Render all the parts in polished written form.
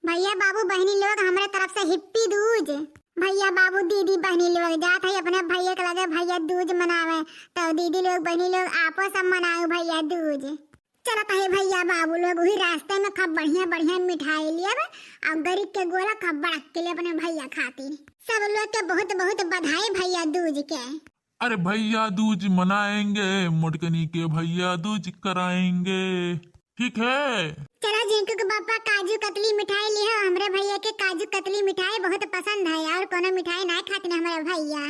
भैया बाबू बहनी लोग हमारे तरफ से हिप्पी दूज। भैया बाबू दीदी बहनी लोग जात है अपने भैया के लगे भैया दूज मनावे, तो दीदी लोग बहनी लोग आपस में मनाओ भैया दूज। चलत है भैया बाबू लोग वही रास्ते में खूब बढ़िया बढ़िया मिठाई लिए और गरीब के गोला खूब बड़ा के लिए अपने भैया खातिर। सब लोग के बहुत बहुत बधाई भैया दूज के। अरे भैया दूज मनाएंगे, मुटकनी के भैया दूज कराएंगे, ठीक है। चलो जिनको के पापा काजू कतली मिठाई ली है, हमरे भैया के काजू कतली मिठाई बहुत पसंद है और कोनो मिठाई नहीं खाते हमारे भैया।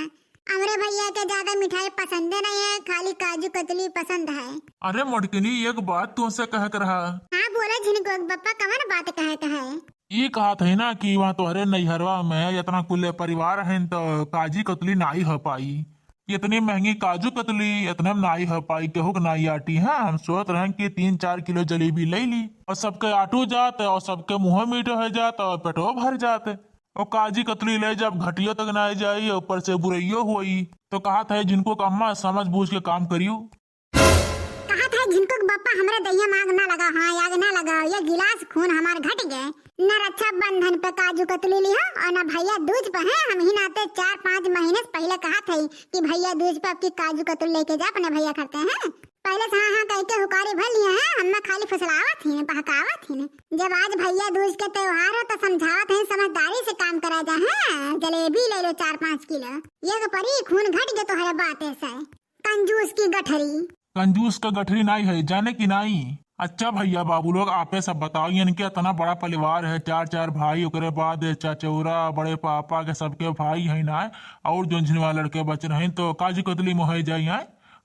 हमरे भैया के ज्यादा मिठाई पसंद नहीं है, खाली काजू कतली पसंद है। अरे मुटकनी एक बात तुमसे कह कर रहा। हाँ बोला जिनको पापा कवन बात कहे है। ये कहा था ना कि वहाँ तुम्हारे नैहरवा में इतना कुल परिवार है तो काजू कतली नहीं हो पाई। इतनी महंगी काजू कतली इतना नहीं हो पाई, केहू के नहीं आटी है। हम सोच रहे हैं कि 3-4 किलो जलेबी ले ली और सबके आटू जाते और सबके मुँह मीठे हो जाते और पेटो भर जाते। और काजू कतली ले जब घटिया तक ना जाई ऊपर से बुराइयो हुई, तो कहा था जिनको कम्मा समझ बूझ के काम करियो। कहा था जिनको बापा हमारे दहिया मांग ना लगा, हाँ याग ना लगा, ये गिलास खून हमार घट गए। न रक्षा बंधन पे काजू कतली लिया और न भैया दूज पे है। हम ही नाते 4-5 महीने से पहले कहा था कि भैया दूज पे आपकी काजू कतली लेके जा अपने भैया करते हैं। पहले से हाँ कह के हुकारी भर लिए हैं, हम खाली फुसलावत थी बहकावत थी। जब आज भैया दूज के त्योहार हो तो समझावत है समझदारी से काम करा जा है। जलेबी ले लो 4-5 किलो, ये परी खून घट गया तो हर बात ऐसा है। कंजूस की गठरी। कंजूस का गठरी नहीं है जाने की नहीं। अच्छा भैया बाबू लोग आपे सब बताओ, इनके इतना बड़ा परिवार है, 4 भाई, ओकरे बाद चचौरा बड़े पापा के सबके भाई है ना, और जो झिनवा लड़के बच रहे तो काजू कतली मोहे जाए।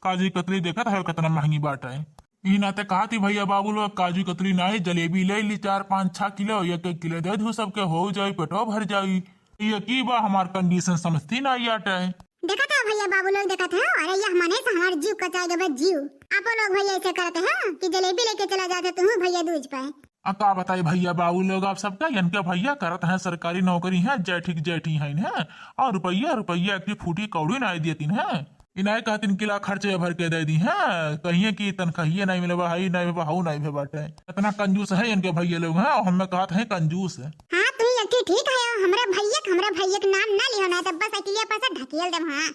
काजू कतली देखा था कितना महंगी बात है। ई नाते कहा थी भैया बाबू लोग काजू कतली नहीं जलेबी ले ली 4-5-6 किलो, 1-1 किलो दे दू सबके हो जाये पेटो भर जाये। ये की बा हमार कंडीशन समझती ना आटे। देखा था भैया बाबू लोग देखा था। अरे यह मने से हमारे जीव कचाएगा बस जीव। आप लोग भैया ऐसे करते हैं कि जलेबी लेके चला जाते तुम भैया दूज पे। का बताए भैया बाबू लोग आप सबका इनके भैया करत हैं सरकारी नौकरी है, जेठी है इन्हें, और रुपया की फूटी कौड़ी नहीं देती है। इन्हें कहती इनके खर्चे भर के दे दी है, कहिए की तनख्वाही नहीं मिले भाई नहीं बहाऊ नहीं भे बाटे। इतना कंजूस है इनके भैया लोग हैं और हमें कहते हैं कंजूस है। हाँ तुम ठीक है, हमारे भैया के नाम ना लियो ना तो बस अकेले पैसा ढकेल दे। हाँ